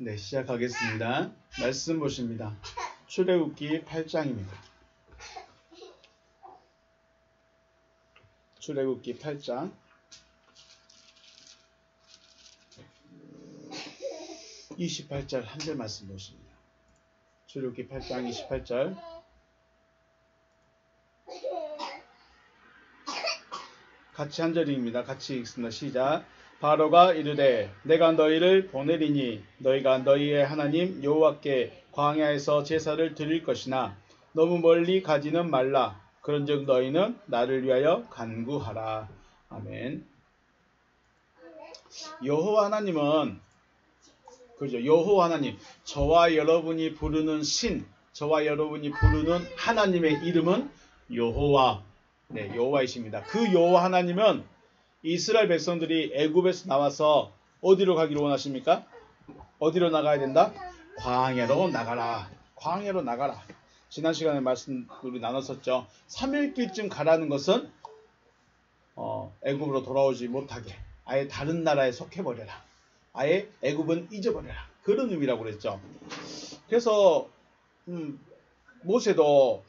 네, 시작하겠습니다. 말씀 보십니다. 출애굽기 8장입니다. 출애굽기 8장 28절 한 절 말씀 보십니다. 출애굽기 8장 28절 같이 한 절입니다. 같이 읽습니다. 시작. 바로가 이르되 내가 너희를 보내리니 너희가 너희의 하나님 여호와께 광야에서 제사를 드릴 것이나 너무 멀리 가지는 말라. 그런즉 너희는 나를 위하여 간구하라. 아멘. 여호와 하나님은 그죠? 여호와 하나님, 저와 여러분이 부르는 신, 저와 여러분이 부르는 하나님의 이름은 여호와, 네, 여호와이십니다. 그 여호와 하나님은 이스라엘 백성들이 애굽에서 나와서 어디로 가기를 원하십니까? 어디로 나가야 된다? 광야로 나가라. 광야로 나가라. 지난 시간에 말씀 우리 나눴었죠. 3일길쯤 가라는 것은 애굽으로 돌아오지 못하게 아예 다른 나라에 속해버려라. 아예 애굽은 잊어버려라. 그런 의미라고 그랬죠. 그래서 모세도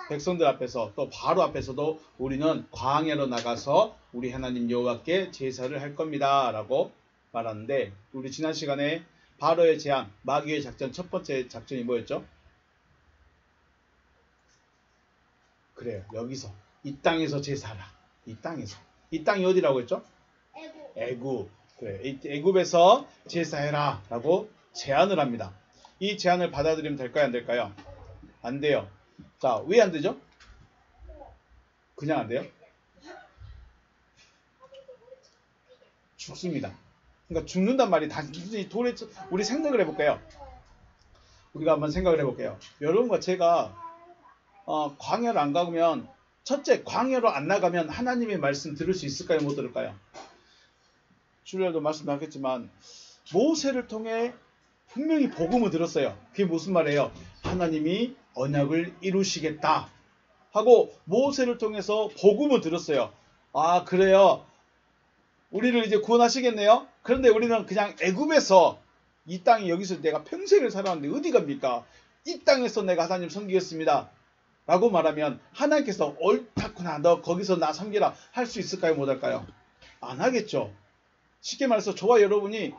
백성들 앞에서 또 바로 앞에서도 우리는 광야로 나가서 우리 하나님 여호와께 제사를 할 겁니다 라고 말하는데, 우리 지난 시간에 바로의 제안, 마귀의 작전 첫 번째 작전이 뭐였죠? 그래요. 여기서 이 땅에서 제사하라. 이 땅에서. 이 땅이 어디라고 했죠? 애굽. 그래. 애굽에서 제사해라 라고 제안을 합니다. 이 제안을 받아들이면 될까요? 안 될까요? 안 돼요. 자, 왜 안 되죠? 그냥 안 돼요? 죽습니다. 그러니까 죽는단 말이 단순히 돌에, 우리 생각을 해볼게요. 우리가 한번 생각을 해볼게요. 여러분과 제가 광야를 안 가면, 첫째, 광야로 안 나가면 하나님의 말씀 들을 수 있을까요? 못 들을까요? 주일날도 말씀하겠지만 모세를 통해 분명히 복음을 들었어요. 그게 무슨 말이에요? 하나님이 언약을 이루시겠다 하고 모세를 통해서 복음을 들었어요. 아, 그래요? 우리를 이제 구원하시겠네요? 그런데 우리는 그냥 애굽에서, 이 땅이 여기서 내가 평생을 살았는데 어디 갑니까? 이 땅에서 내가 하나님 섬기겠습니다 라고 말하면 하나님께서 옳다구나, 너 거기서 나 섬기라 할 수 있을까요? 못 할까요? 안 하겠죠. 쉽게 말해서 저와 여러분이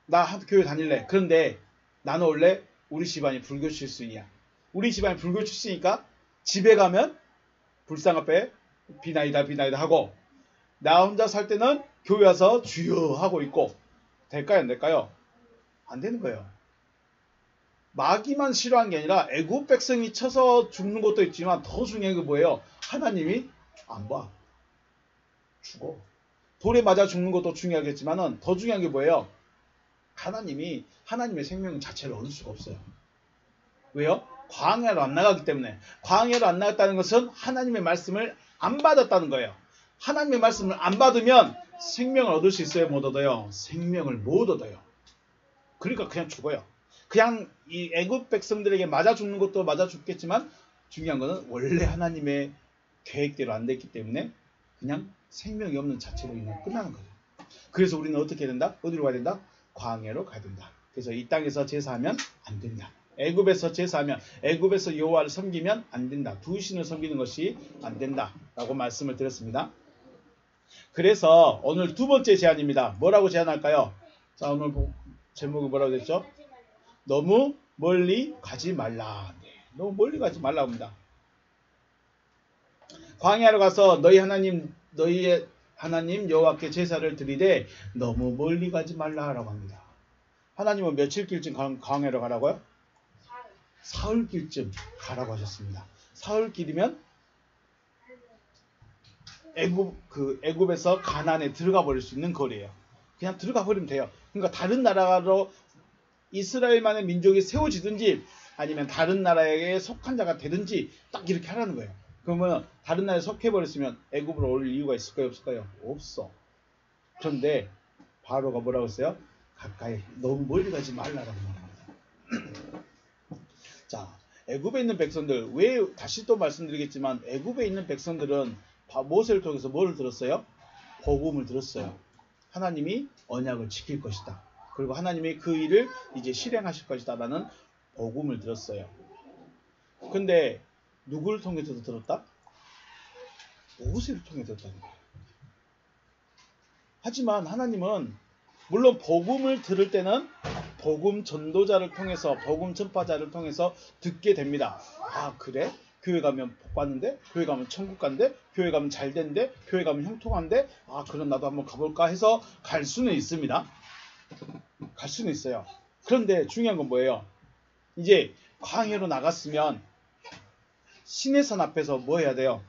나 교회 다닐래. 그런데 나는 원래 우리 집안이 불교 출신이야. 우리 집안이 불교 출신이니까 집에 가면 불상 앞에 비나이다 비나이다 하고, 나 혼자 살 때는 교회 와서 주여 하고 있고, 될까요? 안 될까요? 안 되는 거예요. 마귀만 싫어한 게 아니라 애굽 백성이 쳐서 죽는 것도 있지만 더 중요한 게 뭐예요? 하나님이 안 봐. 죽어. 돌에 맞아 죽는 것도 중요하겠지만은 더 중요한 게 뭐예요? 하나님이, 하나님의 생명 자체를 얻을 수가 없어요. 왜요? 광야로 안 나가기 때문에. 광야로 안 나갔다는 것은 하나님의 말씀을 안 받았다는 거예요. 하나님의 말씀을 안 받으면 생명을 얻을 수 있어요? 못 얻어요? 생명을 못 얻어요. 그러니까 그냥 죽어요. 그냥 이 애굽 백성들에게 맞아 죽는 것도 맞아 죽겠지만 중요한 거는 원래 하나님의 계획대로 안 됐기 때문에 그냥 생명이 없는 자체로 그냥 끝나는 거예요. 그래서 우리는 어떻게 해야 된다? 어디로 가야 된다? 광야로 가야 된다. 그래서 이 땅에서 제사하면 안 된다. 애굽에서 제사하면, 애굽에서 여호와를 섬기면 안 된다. 두 신을 섬기는 것이 안 된다 라고 말씀을 드렸습니다. 그래서 오늘 두 번째 제안입니다. 뭐라고 제안할까요? 자, 오늘 제목이 뭐라고 됐죠? 너무 멀리 가지 말라. 네, 너무 멀리 가지 말라 합니다. 광야로 가서 너희의 하나님 여호와께 제사를 드리되 너무 멀리 가지 말라라고 합니다. 하나님은 며칠 길쯤 광야로 가라고요? 사흘 길쯤 가라고 하셨습니다. 사흘 길이면 애굽에서 가나안에 들어가 버릴 수 있는 거리예요. 그냥 들어가 버리면 돼요. 그러니까 다른 나라로 이스라엘만의 민족이 세워지든지 아니면 다른 나라에 속한 자가 되든지 딱 이렇게 하라는 거예요. 그러면 다른 나라에 속해버렸으면 애굽으로 올 이유가 있을까요? 없을까요? 없어. 그런데 바로가 뭐라고 했어요? 가까이, 너무 멀리 가지 말라라고 말합니다. 자, 애굽에 있는 백성들, 왜, 다시 또 말씀드리겠지만 애굽에 있는 백성들은 모세를 통해서 뭐를 들었어요? 복음을 들었어요. 하나님이 언약을 지킬 것이다. 그리고 하나님이 그 일을 이제 실행하실 것이다라는 복음을 들었어요. 근데 누구를 통해서 들었다? 모세를 통해 들었다는 거예요. 하지만 하나님은 물론 복음을 들을 때는 복음 전도자를 통해서, 복음 전파자를 통해서 듣게 됩니다. 아, 그래? 교회 가면 복 받는데? 교회 가면 천국 간대? 교회 가면 잘 된대? 교회 가면 형통한데? 아, 그럼 나도 한번 가볼까 해서 갈 수는 있습니다. 갈 수는 있어요. 그런데 중요한 건 뭐예요? 이제 광야로 나갔으면 신의 산 앞에서 뭐 해야 돼요?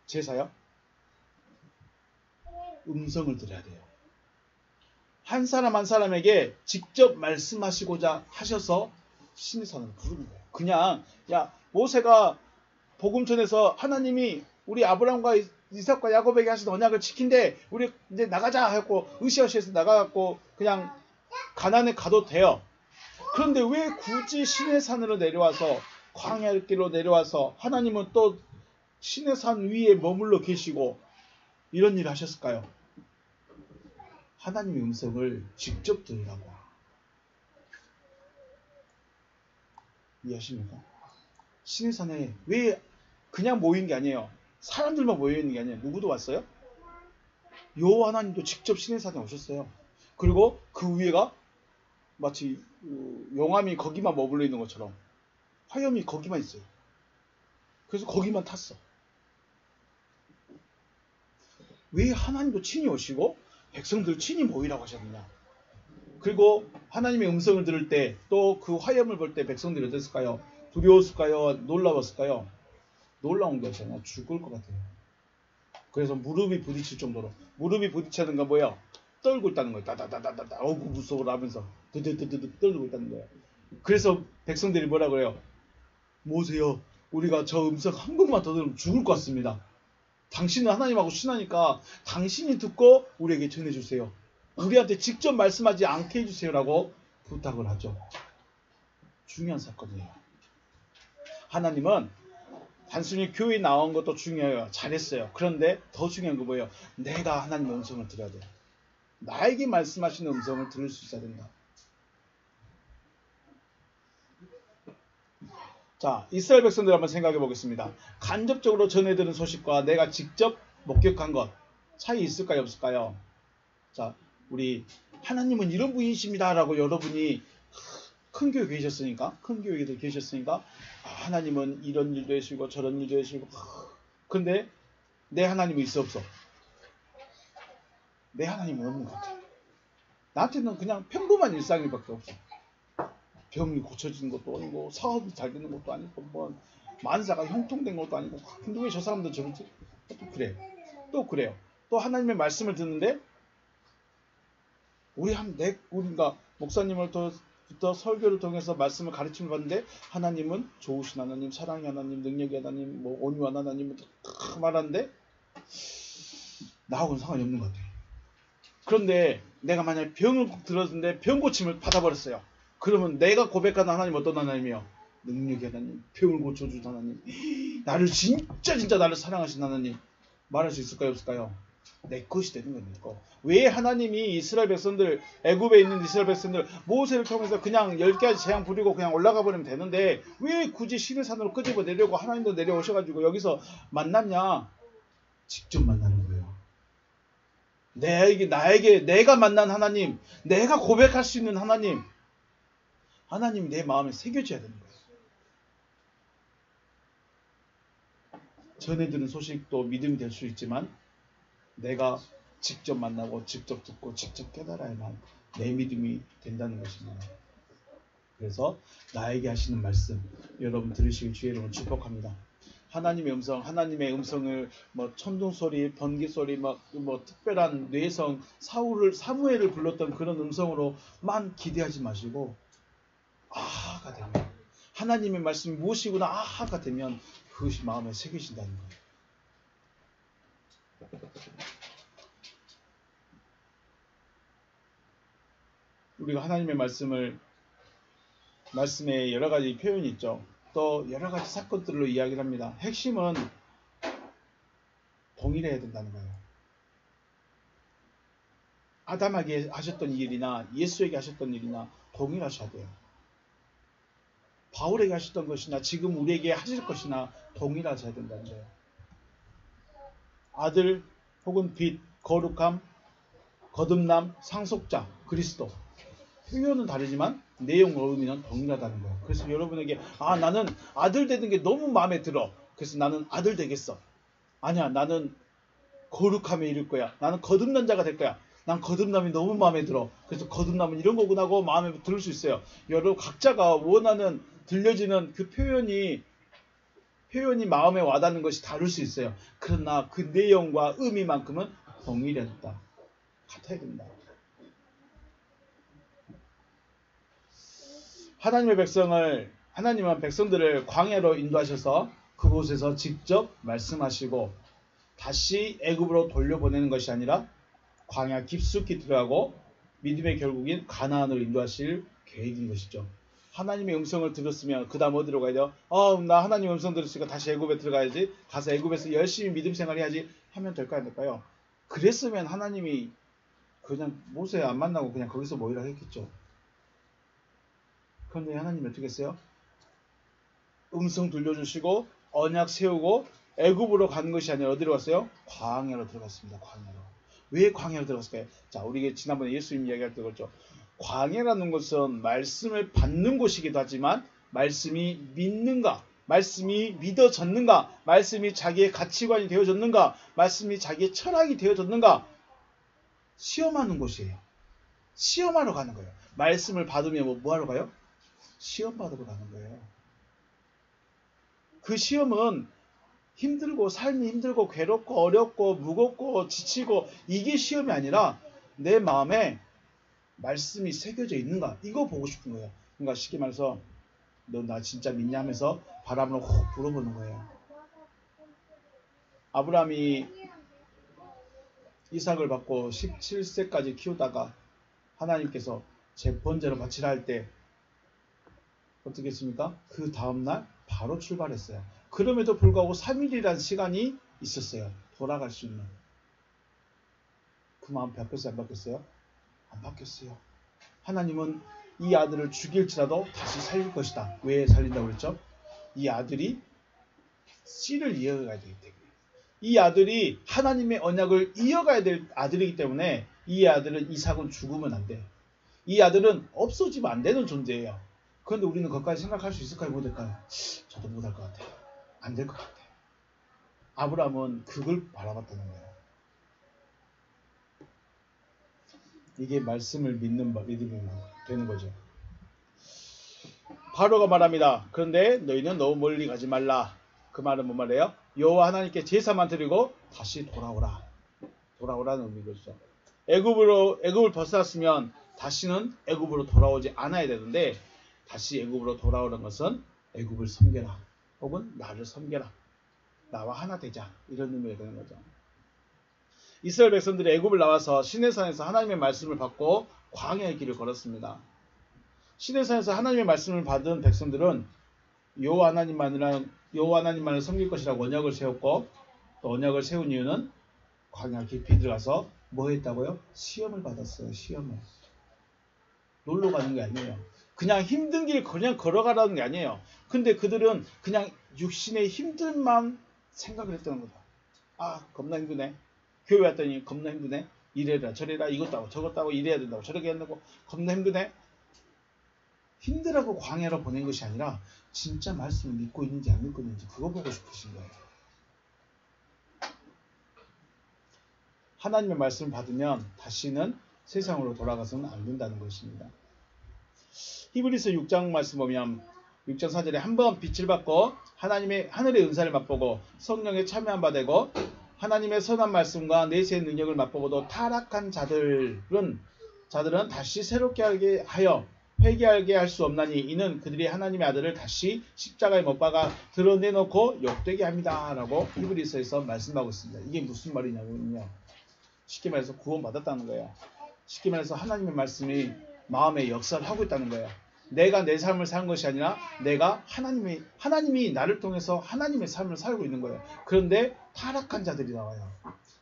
제사요? 음성을 들어야 돼요. 한 사람 한 사람에게 직접 말씀하시고자 하셔서 신의 산으로 부르는 거예요. 그냥 야 모세가 복음 전해서 하나님이 우리 아브라함과 이삭과 야곱에게 하신 언약을 지킨대, 우리 이제 나가자 하고 으쌰으쌰해서 나가갖고 그냥 가나안에 가도 돼요. 그런데 왜 굳이 신의 산으로 내려와서 광야의 길로 내려와서 하나님은 또 신의 산 위에 머물러 계시고 이런 일을 하셨을까요? 하나님의 음성을 직접 들으라고. 이해하십니까? 신의 산에 왜 그냥 모인 게 아니에요. 사람들만 모여 있는 게 아니에요. 누구도 왔어요? 여호와 하나님도 직접 신의 산에 오셨어요. 그리고 그 위에가 마치 용암이 거기만 머물러 있는 것처럼 화염이 거기만 있어요. 그래서 거기만 탔어. 왜 하나님도 친히 오시고 백성들 친히 모이라고 하셨느냐? 그리고 하나님의 음성을 들을 때 또 그 화염을 볼 때 백성들이 어땠을까요? 두려웠을까요? 놀라웠을까요? 놀라운 것이 아니라 죽을 것 같아요. 그래서 무릎이 부딪힐 정도로, 무릎이 부딪히는 건 뭐예요? 떨고 있다는 거예요. 따다다다다다 어구 무서워라 하면서 드드드드드 떨고 있다는 거예요. 그래서 백성들이 뭐라 그래요? 모세요, 우리가 저 음성 한 번만 더 들으면 죽을 것 같습니다. 당신은 하나님하고 친하니까 당신이 듣고 우리에게 전해주세요. 우리한테 직접 말씀하지 않게 해주세요라고 부탁을 하죠. 중요한 사건이에요. 하나님은 단순히 교회에 나온 것도 중요해요. 잘했어요. 그런데 더 중요한 거 뭐예요? 내가 하나님의 음성을 들어야 돼요. 나에게 말씀하시는 음성을 들을 수 있어야 된다. 자, 이스라엘 백성들 한번 생각해 보겠습니다. 간접적으로 전해들은 소식과 내가 직접 목격한 것 차이 있을까요? 없을까요? 자, 우리 하나님은 이런 분이십니다 라고 여러분이 큰 교회 계셨으니까, 큰 교회들 계셨으니까 하나님은 이런 일도 해주시고 저런 일도 해주시고, 근데 내 하나님은 있어 없어? 내 하나님은 없는 것 같아. 나한테는 그냥 평범한 일상일밖에 없어. 병이 고쳐지는 것도 아니고 사업이 잘 되는 것도 아니고 뭐 만사가 형통된 것도 아니고, 근데 왜 저 사람들 저러지? 또 그래요. 또 그래요. 또 하나님의 말씀을 듣는데 우리가 목사님으로부터 설교를 통해서 말씀을 가르침을 받는데 하나님은 좋으신 하나님, 사랑의 하나님, 능력의 하나님, 뭐 온유한 하나님 다 말하는데 나하고는 상관이 없는 것 같아요. 그런데 내가 만약에 병을 들었는데 병 고침을 받아버렸어요. 그러면 내가 고백하는 하나님 어떤 하나님이요? 능력의 하나님, 병을 고쳐준 하나님, 나를 진짜 나를 사랑하신 하나님, 말할 수 있을까요? 없을까요? 내 것이 되는 거니까. 왜 하나님이 이스라엘 백성들, 애굽에 있는 이스라엘 백성들 모세를 통해서 그냥 10가지 재앙 부리고 그냥 올라가 버리면 되는데 왜 굳이 시내 산으로 끄집어 내려고 하나님도 내려오셔가지고 여기서 만났냐? 직접 만나는 거예요. 나에게 내가 만난 하나님, 내가 고백할 수 있는 하나님, 하나님이 내 마음에 새겨져야 되는 거예요. 전해드는 소식도 믿음이 될 수 있지만 내가 직접 만나고 직접 듣고 직접 깨달아야만 내 믿음이 된다는 것입니다. 그래서 나에게 하시는 말씀 여러분 들으시길 주의 이름으로 축복합니다. 하나님의 음성을 뭐 천둥 소리, 번개 소리, 뭐 특별한 뇌성, 사무엘을 불렀던 그런 음성으로만 기대하지 마시고 아하가 되면, 하나님의 말씀이 무엇이구나 아하가 되면 그것이 마음에 새겨진다는 거예요. 우리가 하나님의 말씀에 여러 가지 표현이 있죠. 또 여러 가지 사건들로 이야기를 합니다. 핵심은 동일해야 된다는 거예요. 아담에게 하셨던 일이나 예수에게 하셨던 일이나 동일하셔야 돼요. 바울에게 하셨던 것이나 지금 우리에게 하실 것이나 동일하셔야 된다는 거예요. 아들 혹은 빛, 거룩함, 거듭남, 상속자, 그리스도. 표현은 다르지만 내용과 의미는 동일하다는 거예요. 그래서 여러분에게 나는 아들 되는 게 너무 마음에 들어. 그래서 나는 아들 되겠어. 아니야, 나는 거룩함에 이를 거야. 나는 거듭난 자가 될 거야. 난 거듭남이 너무 마음에 들어. 그래서 거듭남은 이런 거구나 하고 마음에 들을 수 있어요. 여러분 각자가 원하는 들려지는 그 표현이 마음에 와닿는 것이 다를 수 있어요. 그러나 그 내용과 의미만큼은 동일하다. 같아야 된다. 하나님은 백성들을 광야로 인도하셔서 그곳에서 직접 말씀하시고 다시 애굽으로 돌려보내는 것이 아니라 광야 깊숙이 들어가고 믿음의 결국인 가나안으로 인도하실 계획인 것이죠. 하나님의 음성을 들었으면 그 다음 어디로 가야 돼요? 나 하나님의 음성 들었으니까 다시 애굽에 들어가야지. 가서 애굽에서 열심히 믿음 생활해야지 하면 될까요? 안 될까요? 그랬으면 하나님이 그냥 모세 안 만나고 그냥 거기서 모이라 했겠죠. 그런데 하나님이 어떻게 했어요? 음성 들려주시고 언약 세우고 애굽으로 가는 것이 아니라 어디로 갔어요? 광야로 들어갔습니다. 광야로. 왜 광야로 들어갔을까요? 자, 우리 지난번에 예수님 이야기할 때 그랬죠. 광야라는 것은 말씀을 받는 곳이기도 하지만 말씀이 믿는가, 말씀이 믿어졌는가, 말씀이 자기의 가치관이 되어졌는가, 말씀이 자기의 철학이 되어졌는가 시험하는 곳이에요. 시험하러 가는 거예요. 말씀을 받으면 뭐 하러 가요? 시험 받으러 가는 거예요. 그 시험은 힘들고 삶이 힘들고 괴롭고 어렵고 무겁고 지치고 이게 시험이 아니라 내 마음에 말씀이 새겨져 있는가 이거 보고 싶은 거예요. 그러니까 쉽게 말해서 너 나 진짜 믿냐 하면서 바람을 혹 불어보는 거예요. 아브라함이 이삭을 받고 17세까지 키우다가 하나님께서 재번제로 바치라 할 때 어떻게 했습니까? 그 다음날 바로 출발했어요. 그럼에도 불구하고 3일이라는 시간이 있었어요. 돌아갈 수 있는. 그 마음 바뀌었어요? 안 바뀌었어요? 안 바뀌었어요. 하나님은 이 아들을 죽일지라도 다시 살릴 것이다. 왜 살린다고 그랬죠? 이 아들이 씨를 이어가야 되기 때문에. 이 아들이 하나님의 언약을 이어가야 될 아들이기 때문에 이 아들은 이삭은 죽으면 안 돼. 이 아들은 없어지면 안 되는 존재예요. 그런데 우리는 그것까지 생각할 수 있을까요? 못할까요? 저도 못할 것 같아요. 안 될 것 같아요. 아브라함은 그걸 바라봤다는 거예요. 이게 말씀을 믿는 믿음이 되는 거죠. 바로가 말합니다. 그런데 너희는 너무 멀리 가지 말라. 그 말은 뭔 말이에요? 여호와 하나님께 제사만 드리고 다시 돌아오라. 돌아오라는 의미죠. 애굽을 벗어났으면 다시는 애굽으로 돌아오지 않아야 되는데 다시 애굽으로 돌아오는 것은 애굽을 섬겨라. 혹은 나를 섬겨라. 나와 하나 되자. 이런 의미가 되는 거죠. 이스라엘 백성들이 애굽을 나와서 시내산에서 하나님의 말씀을 받고 광야의 길을 걸었습니다. 시내산에서 하나님의 말씀을 받은 백성들은 여호와 하나님만을 섬길 것이라고 언약을 세웠고 또 언약을 세운 이유는 광야 깊이 들어가서 뭐 했다고요? 시험을 받았어요. 시험을. 놀러 가는 게 아니에요. 그냥 힘든 길 그냥 걸어가라는 게 아니에요. 근데 그들은 그냥 육신의 힘들만 생각을 했다는 거다. 겁나 힘드네. 교회 왔더니 겁나 힘드네. 이래라 저래라 이것도 하고 저것도 하고 이래야 된다고 저렇게 한다고 겁나 힘드네. 힘들라고 광야로 보낸 것이 아니라 진짜 말씀을 믿고 있는지 안 믿고 있는지 그거 보고 싶으신 거예요. 하나님의 말씀을 받으면 다시는 세상으로 돌아가서는 안 된다는 것입니다. 히브리서 6장 말씀 보면 6장 4절에 한번 빛을 받고 하나님의 하늘의 은사를 맛보고 성령에 참여한 바 되고 하나님의 선한 말씀과 내세의 능력을 맛보고도 타락한 자들은 다시 새롭게 하게 하여 회개하게 할 수 없나니 이는 그들이 하나님의 아들을 다시 십자가에 못 박아 드러내놓고 욕되게 합니다. 라고 히브리서에서 말씀하고 있습니다. 이게 무슨 말이냐면요. 쉽게 말해서 구원받았다는 거예요. 쉽게 말해서 하나님의 말씀이 마음에 역사를 하고 있다는 거예요. 내가 내 삶을 사는 것이 아니라 내가 하나님이 나를 통해서 하나님의 삶을 살고 있는 거예요. 그런데 타락한 자들이 나와요.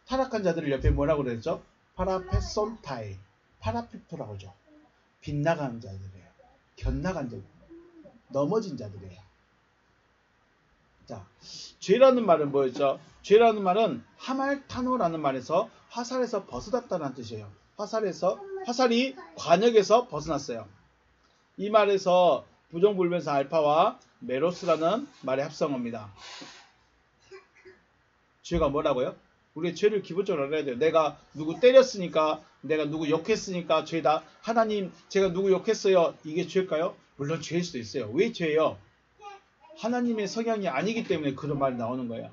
타락한 자들을 옆에 뭐라고 그랬죠? 파라페손타이, 파라피프라고 하죠. 빗나가는 자들이에요. 견나간 자들, 넘어진 자들이에요. 자, 죄라는 말은 뭐였죠? 죄라는 말은 하말타노라는 말에서 화살에서 벗어났다는 뜻이에요. 화살이 관역에서 벗어났어요. 이 말에서 부정불변사 알파와 메로스라는 말의 합성어입니다. 죄가 뭐라고요? 우리 죄를 기본적으로 알아야 돼요. 내가 누구 때렸으니까, 내가 누구 욕했으니까 죄다. 하나님, 제가 누구 욕했어요. 이게 죄일까요? 물론 죄일 수도 있어요. 왜 죄예요? 하나님의 성향이 아니기 때문에 그런 말이 나오는 거예요.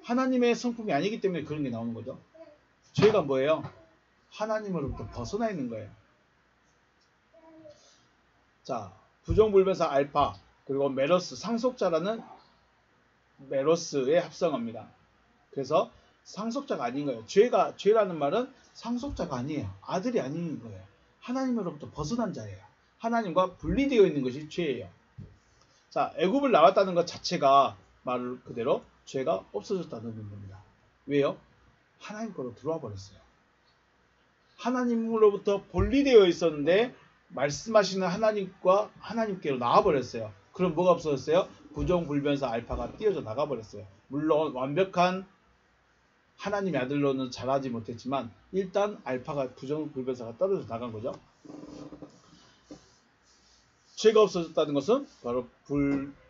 하나님의 성품이 아니기 때문에 그런 게 나오는 거죠. 죄가 뭐예요? 하나님으로부터 벗어나 있는 거예요. 자, 부정불변사 알파 그리고 메로스, 상속자라는 메로스의 합성어입니다. 그래서 상속자가 아닌 거예요. 죄라는 말은 상속자가 아니에요. 아들이 아닌 거예요. 하나님으로부터 벗어난 자예요. 하나님과 분리되어 있는 것이 죄예요. 자, 애굽을 나왔다는 것 자체가 말 그대로 죄가 없어졌다는 겁니다. 왜요? 하나님 거로 들어와 버렸어요. 하나님으로부터 분리되어 있었는데 말씀하시는 하나님과 하나님께로 나와버렸어요. 그럼 뭐가 없어졌어요? 부정불변사 알파가 띄어져 나가버렸어요. 물론 완벽한 하나님의 아들로는 자라지 못했지만 일단 알파가 부정불변사가 떨어져 나간 거죠. 죄가 없어졌다는 것은 바로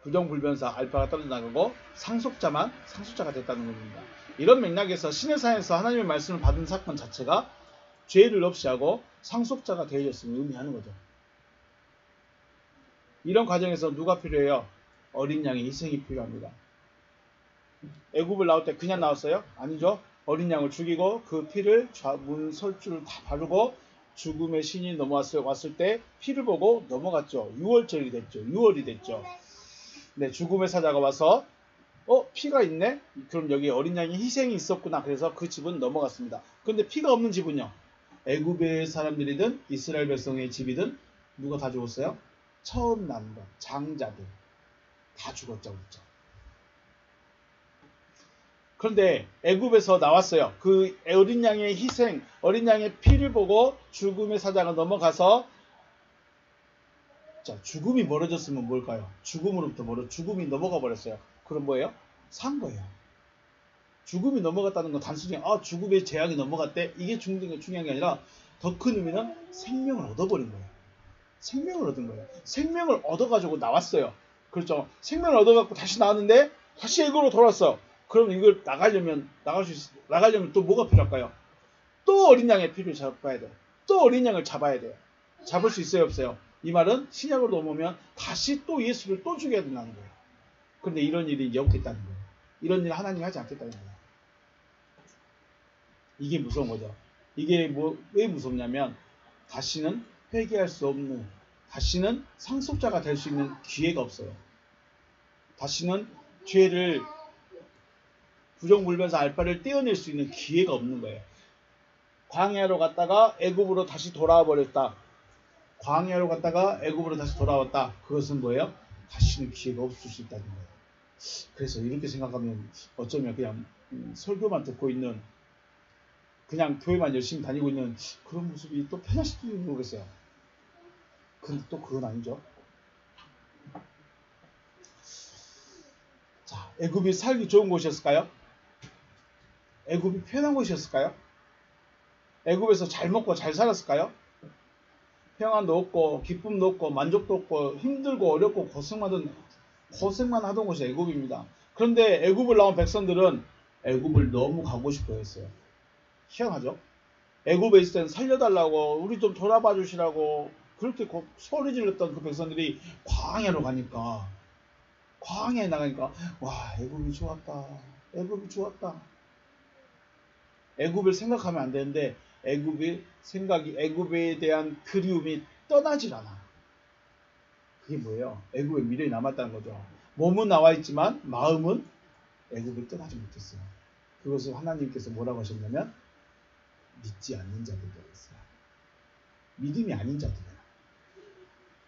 부정불변사 알파가 떨어져 나가고 상속자가 됐다는 겁니다. 이런 맥락에서 시내산에서 하나님의 말씀을 받은 사건 자체가 죄를 없이 하고 상속자가 되어졌음을 의미하는 거죠. 이런 과정에서 누가 필요해요? 어린 양의 희생이 필요합니다. 애굽을 나올 때 그냥 나왔어요? 아니죠. 어린 양을 죽이고 그 피를 문설주를 다 바르고 죽음의 신이 왔을 때 피를 보고 넘어갔죠. 6월절이 됐죠. 6월이 됐죠. 네, 죽음의 사자가 와서 피가 있네? 그럼 여기 어린 양의 희생이 있었구나. 그래서 그 집은 넘어갔습니다. 그런데 피가 없는 집은요? 애굽의 사람들이든 이스라엘 백성의 집이든 누가 다 죽었어요? 처음 난 것, 장자들 다 죽었죠. 그렇죠? 그런데 애굽에서 나왔어요. 그 어린 양의 희생, 어린 양의 피를 보고 죽음의 사자가 넘어가서 자, 죽음이 멀어졌으면 뭘까요? 죽음으로부터 죽음이 넘어가 버렸어요. 그럼 뭐예요? 산 거예요. 죽음이 넘어갔다는 건 단순히 죽음의 재앙이 넘어갔대 이게 중요한 게 아니라 더 큰 의미는 생명을 얻어버린 거예요. 생명을 얻은 거예요. 생명을 얻어가지고 나왔어요. 그렇죠. 생명을 얻어갖고 다시 나왔는데 다시 애굽으로 돌아왔어. 그럼 이걸 나가려면 또 뭐가 필요할까요? 또 어린 양의 피를 잡아야 돼요. 또 어린 양을 잡아야 돼요. 잡을 수 있어요, 없어요? 이 말은 신약으로 넘어오면 다시 또 예수를 또 죽여야 된다는 거예요. 그런데 이런 일이 이제 없겠다는 거예요. 이런 일을 하나님이 하지 않겠다는 거예요. 이게 무서운 거죠. 이게 왜 무섭냐면 다시는 회개할 수 없는, 다시는 상속자가 될 수 있는 기회가 없어요. 다시는 죄를 부정불변사 알파를 떼어낼 수 있는 기회가 없는 거예요. 광야로 갔다가 애굽으로 다시 돌아와 버렸다. 광야로 갔다가 애굽으로 다시 돌아왔다. 그것은 뭐예요? 다시는 기회가 없을 수 있다는 거예요. 그래서 이렇게 생각하면 어쩌면 그냥 설교만 듣고 있는, 그냥 교회만 열심히 다니고 있는 그런 모습이 또 편하실지도 모르겠어요. 근데 또 그건 아니죠. 자, 애굽이 살기 좋은 곳이었을까요? 애굽이 편한 곳이었을까요? 애굽에서 잘 먹고 잘 살았을까요? 평안도 없고 기쁨도 없고 만족도 없고 힘들고 어렵고 고생만 하던 곳이 애굽입니다. 그런데 애굽을 나온 백성들은 애굽을 너무 가고 싶어 했어요. 희한하죠? 애굽에 있을 때는 살려달라고, 우리 좀 돌아봐 주시라고 그렇게 소리 질렀던 그 백성들이 광야로 가니까, 광야에 나가니까 와, 애굽이 좋았다. 애굽이 좋았다. 애굽을 생각하면 안 되는데 애굽에 대한 그리움이 떠나질 않아. 그게 뭐예요? 애굽에 미련이 남았다는 거죠. 몸은 나와 있지만 마음은 애굽을 떠나지 못했어요. 그것을 하나님께서 뭐라고 하셨냐면 믿지 않는 자들이라고 했어요. 믿음이 아닌 자들이에요.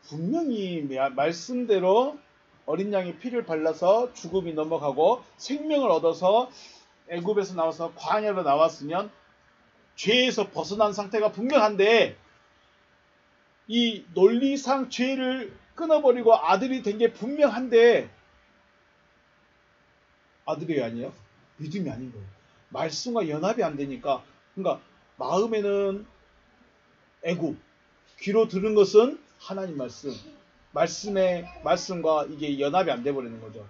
분명히 말씀대로 어린 양의 피를 발라서 죽음이 넘어가고 생명을 얻어서 애굽에서 나와서 광야로 나왔으면 죄에서 벗어난 상태가 분명한데 이 논리상 죄를 끊어버리고 아들이 된 게 분명한데 아들이 왜 아니에요? 믿음이 아닌 거예요. 말씀과 연합이 안 되니까 그러니까 마음에는 애굽, 귀로 들은 것은 하나님 말씀, 말씀과 이게 연합이 안 돼 버리는 거죠.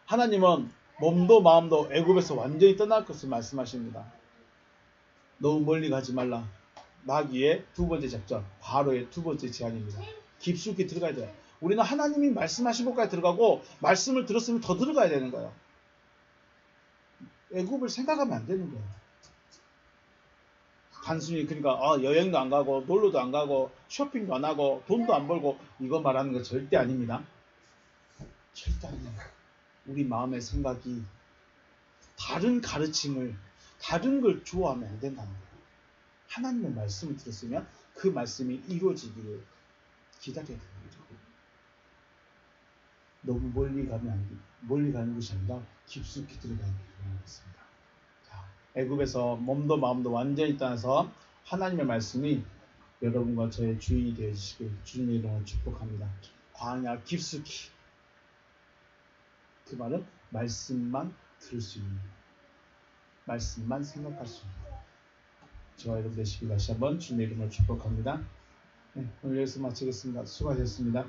하나님은 몸도 마음도 애굽에서 완전히 떠날 것을 말씀하십니다. 너무 멀리 가지 말라. 마귀의 두 번째 작전, 바로의 두 번째 제안입니다. 깊숙이 들어가야 돼요. 우리는 하나님이 말씀하신 곳까지 들어가고 말씀을 들었으면 더 들어가야 되는 거예요. 애굽을 생각하면 안 되는 거예요. 단순히 그러니까 여행도 안 가고 놀러도 안 가고 쇼핑도 안 하고 돈도 안 벌고 이거 말하는 거 절대 아닙니다. 절대 아니에요. 우리 마음의 생각이 다른 가르침을 다른 걸 좋아하면 안 된다는 거예요. 하나님의 말씀을 들었으면 그 말씀이 이루어지기를 기다려야 되는 거죠. 너무 멀리 가는 것이 아니라 깊숙이 들어가는 게 있습니다. 애굽에서 몸도 마음도 완전히 떠나서 하나님의 말씀이 여러분과 저의 주인이 되시길 주님의 이름으로 축복합니다. 광야 깊숙이 그 말은 말씀만 들을 수 있는 말씀만 생각할 수 있는 저와 여러분 되시길 다시 한번 주님의 이름으로 축복합니다. 네, 오늘 여기서 마치겠습니다. 수고하셨습니다.